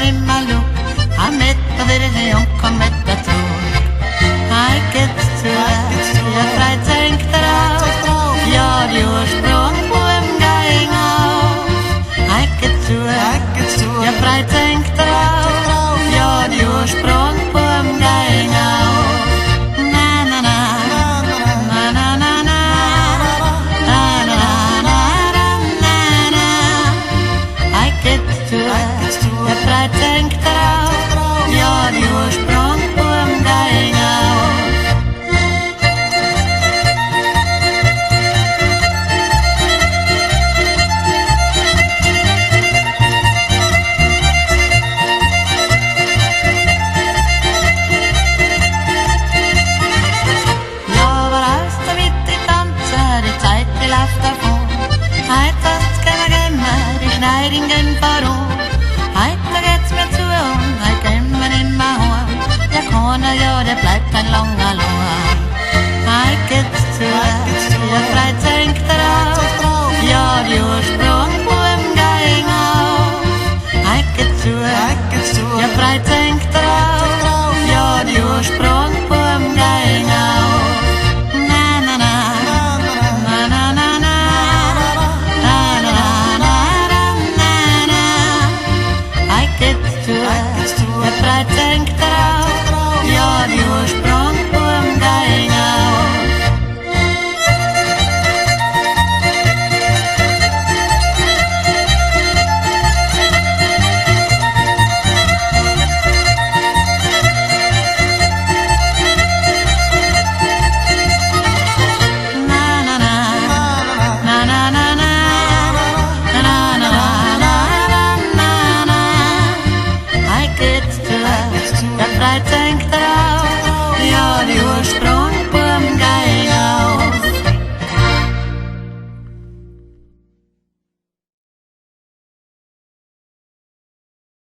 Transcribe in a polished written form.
in Malu, I'm mit der Virgin und komm mit dazu. I get to ja frei tänkt darauf, ja die Ursprung på en gang auf. I get to ja frei tänkt darauf, ja die Ursprung på en gang auf. Na na na, na na na na, na na na na na na. I get to ja frei tänkt darauf, ja die Ursprung på en gang auf. Ringen varom, heiter geht's mir zu und heit grimmen in mein Horn. Ja, Kona, ja, det bleibt ein langer Lohn. Heit geht's zu, ja, frei tänkt darauf, ja, die Ursprung på en gang auf. Heit geht's zu, ja, frei tänkt darauf, ja, die Ursprung